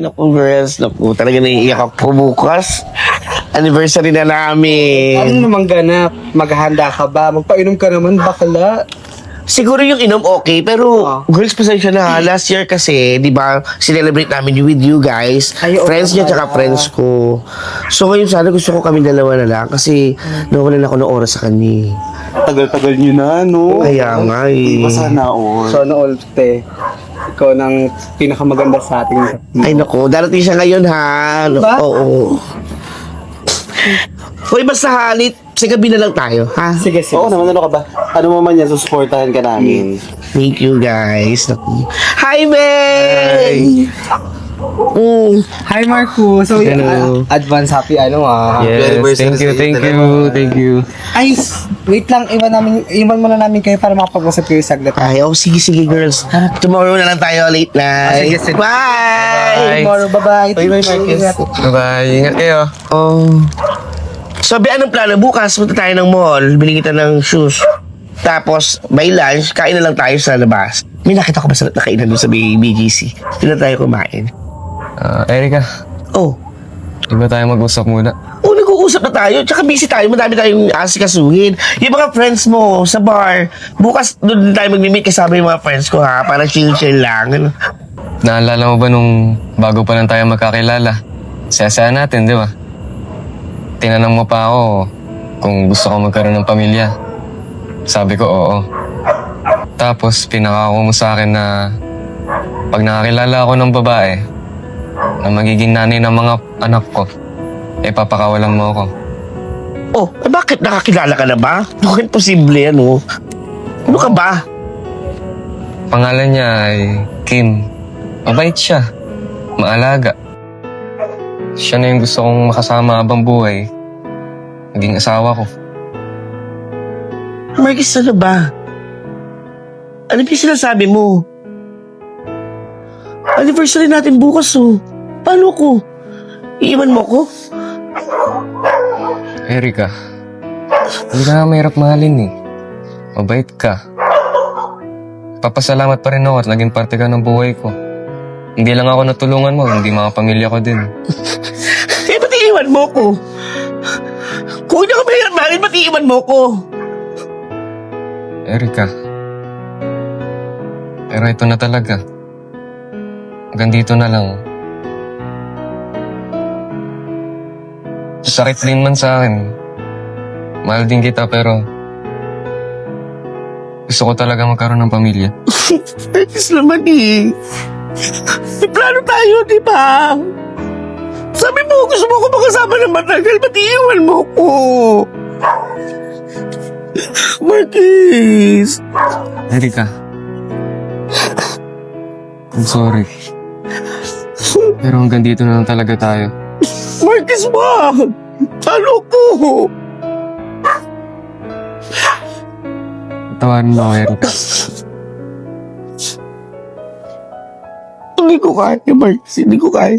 naku girls, naku, talaga naiiyak ako bukas. Anniversary na namin. Ano namang ganap? Maghahanda ka ba? Magpainom ka naman, bakla. Siguro yung inom okay, pero girls, pasensya na. Last year kasi, di ba, celebrate namin with you guys. Ay, oo Friends niya, pala. tsaka friends ko. So ngayon sana gusto ko kami dalawa na lang kasi nawalan ako ng oras sa kanya. Tagal-tagal nyo na, no? Kaya nga eh. Sana all. Sana all, te. Ikaw nang pinakamaganda sa ating... Ay nako, darating siya ngayon ha. Ba? Oo. Hoy, basta halit, sa gabi na lang tayo, ha? Sige, sige. Oo naman, ano ka ba? Ano mo man yan, susuportahan ka namin. Thank you guys. Naku. Hi, May! Hi, Marco. So, Hello. advance happy Very Yes, thank you. Ay, wait lang. Iwan muna namin kayo para makapag-usap kayo saglit. Ay, oh, sige, sige, girls. Tomorrow na lang tayo, late night. sige, sige. Bye! Tomorrow, bye-bye. Bye, Marcus. Bye-bye. Ingat kayo. Oh. So, anong plano? Bukas, punta tayo ng mall. Bili kita ng shoes. Tapos, by lunch, kain na lang tayo sa labas. May nakita ko masarap na kainan doon sa BGC. Doon na tayo kumain. Erica, Oh. di ba tayo mag-usap muna? Oh, nag-uusap na tayo. Tsaka busy tayo. Madami tayong asikasuhin. Yung mga friends mo sa bar. Bukas doon tayo mag-meet kasama yung mga friends ko ha. Para chill-chill lang. Ano? Naalala mo ba nung bago pa lang tayo magkakilala? Saya-saya natin, di ba? Tinanong mo pa ako kung gusto ko magkaroon ng pamilya. Sabi ko, oo. Tapos, pinakako mo sa akin na pag nakakilala ako ng babae na magiging nanay ng mga anak ko, papakawalan mo ako. Oh, bakit nakakilala ka na ba? Bakit posible ano? Ano ka ba? Pangalan niya ay Kim. Mabait siya. Maalaga. Siya na yung gusto kong makasama habang buhay. Naging asawa ko. Marcus, ano ba? Ano ba yung sinasabi mo? Anniversary natin bukas oh. Paano ko? Iiwan mo ko? Erika, hindi ka mahirap mahalin eh. Mabait ka. Papasalamat pa rin ako at naging parte ka ng buhay ko. Hindi lang ako natulungan mo, hindi mga pamilya ko din. Ba't iiwan mo ko? Kung hindi ako mahirap mahalin, ba't iiwan mo ko? Erika, pero ito na talaga. Hanggang dito na lang. Sakit din man sa akin. Mahal din kita pero gusto ko talaga magkaroon ng pamilya. Marcus naman eh. May plano tayo, di ba? Sabi mo, gusto mo ko makasama ng matagal, ba't iiwan mo ko? Marcus! Erika, I'm sorry. Pero hanggang dito na lang talaga tayo. Marcus, wag! Ano ko? Tawarin mo ako, Erika. Hindi ko kaya, Marcus. Hindi ko kaya.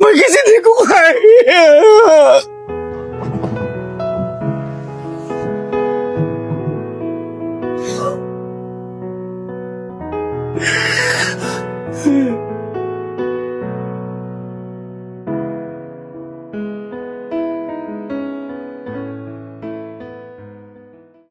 Marcus, hindi ko kaya.